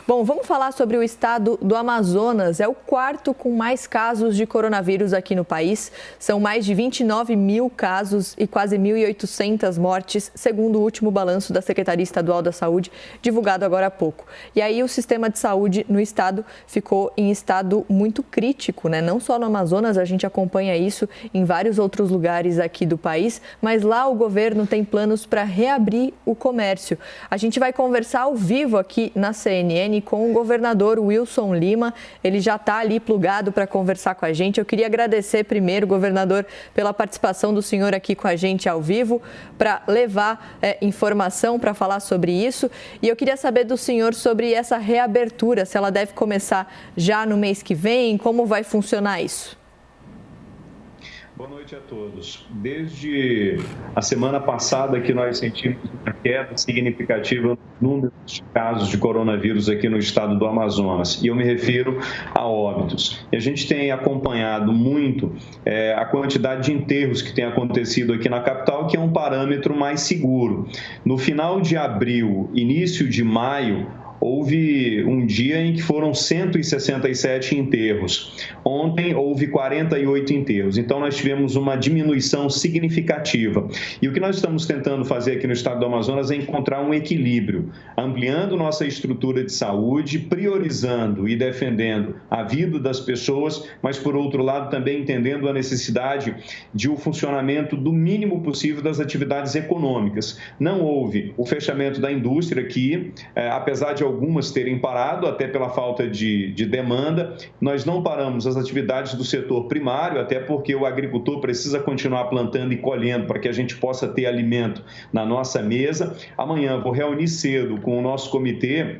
Bom, vamos falar sobre o estado do Amazonas. É o quarto com mais casos de coronavírus aqui no país. São mais de 29 mil casos e quase 1.800 mortes, segundo o último balanço da Secretaria Estadual da Saúde, divulgado agora há pouco. E aí o sistema de saúde no estado ficou em estado muito crítico, né? Não só no Amazonas, a gente acompanha isso em vários outros lugares aqui do país, mas lá o governo tem planos para reabrir o comércio. A gente vai conversar ao vivo aqui na CNN com o governador Wilson Lima. Ele já está ali plugado para conversar com a gente. Eu queria agradecer primeiro, governador, pela participação do senhor aqui com a gente ao vivo, para levar informação, para falar sobre isso. E eu queria saber do senhor sobre essa reabertura, se ela deve começar já no mês que vem, como vai funcionar isso? Boa noite a todos. Desde a semana passada que nós sentimos uma queda significativa no número de casos de coronavírus aqui no estado do Amazonas, e eu me refiro a óbitos. E a gente tem acompanhado muito a quantidade de enterros que tem acontecido aqui na capital, que é um parâmetro mais seguro. No final de abril, início de maio, houve um dia em que foram 167 enterros. Ontem houve 48 enterros. Então nós tivemos uma diminuição significativa. E o que nós estamos tentando fazer aqui no estado do Amazonas é encontrar um equilíbrio, ampliando nossa estrutura de saúde, priorizando e defendendo a vida das pessoas, mas por outro lado também entendendo a necessidade de o funcionamento do mínimo possível das atividades econômicas. Não houve o fechamento da indústria aqui, apesar de algumas terem parado, até pela falta de demanda. Nós não paramos as atividades do setor primário, até porque o agricultor precisa continuar plantando e colhendo para que a gente possa ter alimento na nossa mesa. Amanhã vou reunir cedo com o nosso comitê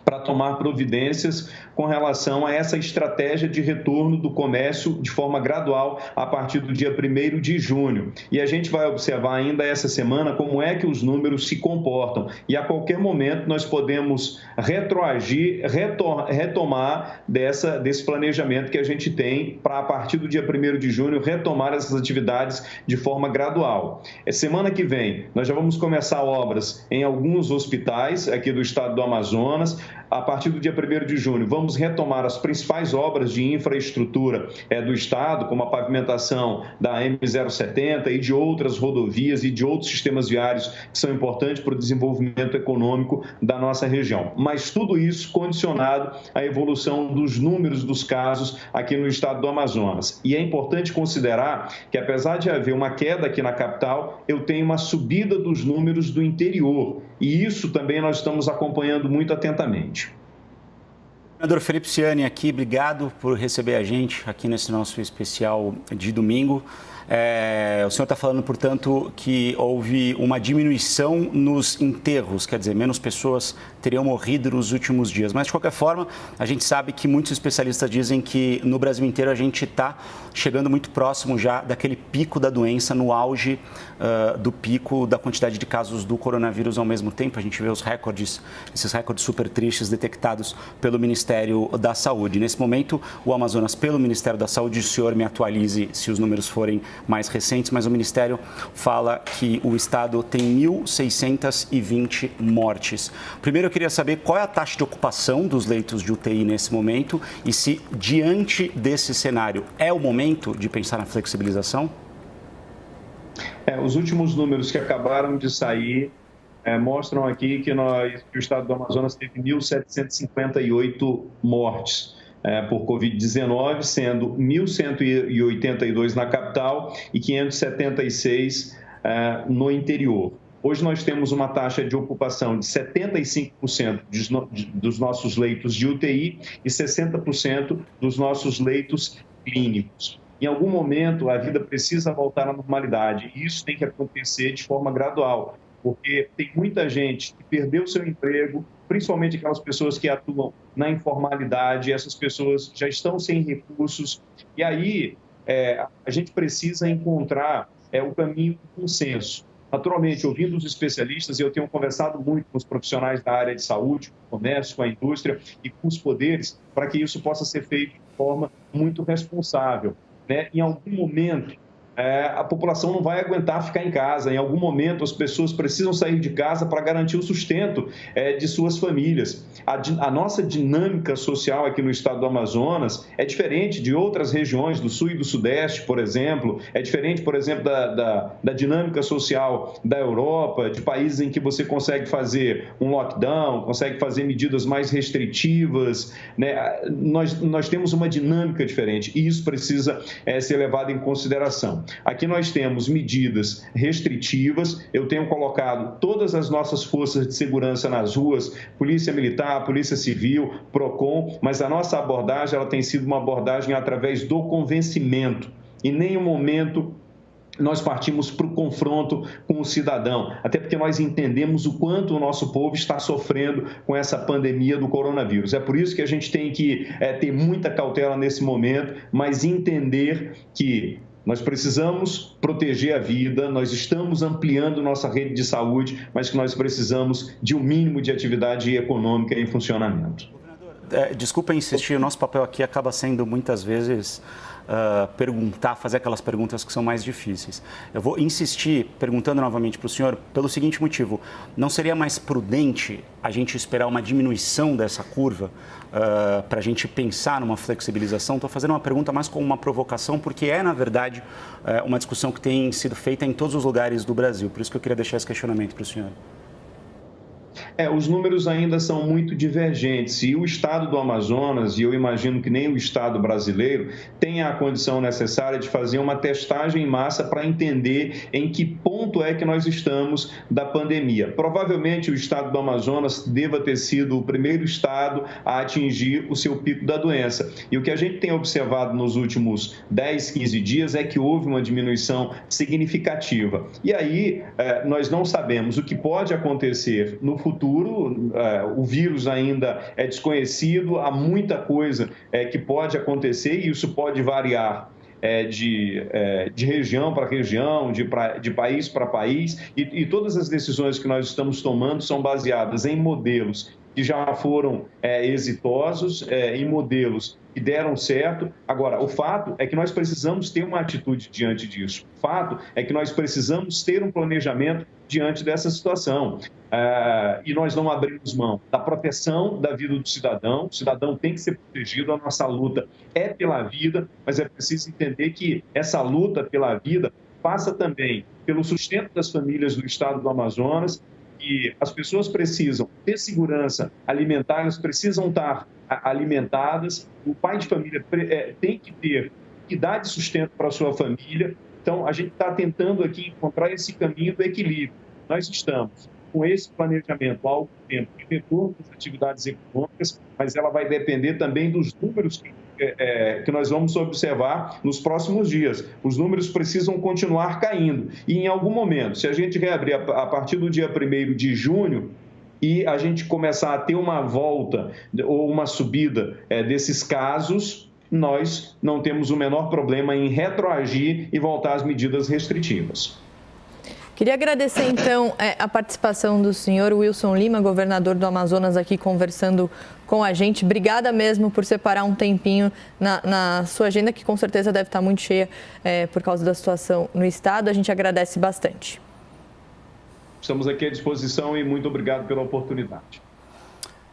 para tomar providências com relação a essa estratégia de retorno do comércio de forma gradual a partir do dia 1º de junho. E a gente vai observar ainda essa semana como é que os números se comportam. E a qualquer momento nós podemos retroagir, retomar desse planejamento que a gente tem para, a partir do dia 1º de junho, retomar essas atividades de forma gradual. Semana que vem, nós já vamos começar obras em alguns hospitais aqui do estado do Amazonas. A partir do dia 1º de junho, vamos retomar as principais obras de infraestrutura do estado, como a pavimentação da M070 e de outras rodovias e de outros sistemas viários que são importantes para o desenvolvimento econômico da nossa região. Mas tudo isso condicionado à evolução dos números dos casos aqui no estado do Amazonas. E é importante considerar que, apesar de haver uma queda aqui na capital, eu tenho uma subida dos números do interior. E isso também nós estamos acompanhando muito atentamente. Governador Felipe Ciani aqui, obrigado por receber a gente aqui nesse nosso especial de domingo. O senhor está falando, portanto, que houve uma diminuição nos enterros, quer dizer, menos pessoas teriam morrido nos últimos dias. Mas, de qualquer forma, a gente sabe que muitos especialistas dizem que no Brasil inteiro a gente está chegando muito próximo já daquele pico da doença, no auge do pico da quantidade de casos do coronavírus ao mesmo tempo. A gente vê os recordes, esses recordes super tristes detectados pelo Ministério da Saúde. Nesse momento, o Amazonas, pelo Ministério da Saúde, o senhor me atualize se os números forem mais recentes, mas o Ministério fala que o estado tem 1.620 mortes. Primeiro, eu queria saber qual é a taxa de ocupação dos leitos de UTI nesse momento e se, diante desse cenário, é o momento de pensar na flexibilização? Os últimos números que acabaram de sair mostram aqui que o estado do Amazonas teve 1.758 mortes por Covid-19, sendo 1.182 na capital e 576 no interior. Hoje nós temos uma taxa de ocupação de 75% dos nossos leitos de UTI e 60% dos nossos leitos clínicos. Em algum momento, a vida precisa voltar à normalidade e isso tem que acontecer de forma gradual, porque tem muita gente que perdeu seu emprego, principalmente aquelas pessoas que atuam na informalidade, essas pessoas já estão sem recursos, e aí a gente precisa encontrar o caminho do consenso. Naturalmente, ouvindo os especialistas, eu tenho conversado muito com os profissionais da área de saúde, com o comércio, com a indústria e com os poderes, para que isso possa ser feito de forma muito responsável. Em algum momento, a população não vai aguentar ficar em casa. Em algum momento, as pessoas precisam sair de casa para garantir o sustento de suas famílias. A nossa dinâmica social aqui no estado do Amazonas é diferente de outras regiões do sul e do sudeste, por exemplo. É diferente, por exemplo, da dinâmica social da Europa, de países em que você consegue fazer um lockdown, consegue fazer medidas mais restritivas, né? Nós temos uma dinâmica diferente e isso precisa ser levado em consideração. Aqui nós temos medidas restritivas, eu tenho colocado todas as nossas forças de segurança nas ruas, Polícia Militar, Polícia Civil, PROCON, mas a nossa abordagem ela tem sido uma abordagem através do convencimento. Em nenhum momento nós partimos para o confronto com o cidadão, até porque nós entendemos o quanto o nosso povo está sofrendo com essa pandemia do coronavírus. É por isso que a gente tem que ter muita cautela nesse momento, mas entender que nós precisamos proteger a vida, nós estamos ampliando nossa rede de saúde, mas que nós precisamos de um mínimo de atividade econômica em funcionamento. Governador, desculpa insistir, o nosso papel aqui acaba sendo muitas vezes fazer aquelas perguntas que são mais difíceis. Eu vou insistir perguntando novamente para o senhor pelo seguinte motivo: não seria mais prudente a gente esperar uma diminuição dessa curva para a gente pensar numa flexibilização? Estou fazendo uma pergunta mais como uma provocação, porque na verdade, uma discussão que tem sido feita em todos os lugares do Brasil. Por isso que eu queria deixar esse questionamento para o senhor. Os números ainda são muito divergentes e o estado do Amazonas, e eu imagino que nem o estado brasileiro, tem a condição necessária de fazer uma testagem em massa para entender em que ponto é que nós estamos da pandemia. Provavelmente o estado do Amazonas deva ter sido o primeiro estado a atingir o seu pico da doença. E o que a gente tem observado nos últimos 10, 15 dias é que houve uma diminuição significativa. E aí nós não sabemos o que pode acontecer no futuro. O vírus ainda é desconhecido, há muita coisa que pode acontecer e isso pode variar de região para região, de país para país, e todas as decisões que nós estamos tomando são baseadas em modelos que já foram exitosos, em modelos que deram certo. Agora, o fato é que nós precisamos ter uma atitude diante disso. O fato é que nós precisamos ter um planejamento diante dessa situação. E nós não abrimos mão da proteção da vida do cidadão. O cidadão tem que ser protegido, a nossa luta é pela vida, mas é preciso entender que essa luta pela vida passa também pelo sustento das famílias do estado do Amazonas, e as pessoas precisam ter segurança alimentar, elas precisam estar alimentadas, o pai de família tem que dar de sustento para a sua família. Então, a gente está tentando aqui encontrar esse caminho do equilíbrio. Nós estamos com esse planejamento há algum tempo de retorno das atividades econômicas, mas ela vai depender também dos números que nós vamos observar nos próximos dias. Os números precisam continuar caindo. E, em algum momento, se a gente reabrir a partir do dia 1º de junho, e a gente começar a ter uma volta ou uma subida desses casos, nós não temos o menor problema em retroagir e voltar às medidas restritivas. Queria agradecer, então, a participação do senhor Wilson Lima, governador do Amazonas, aqui conversando com a gente. Obrigada mesmo por separar um tempinho na sua agenda, que com certeza deve estar muito cheia por causa da situação no estado. A gente agradece bastante. Estamos aqui à disposição e muito obrigado pela oportunidade.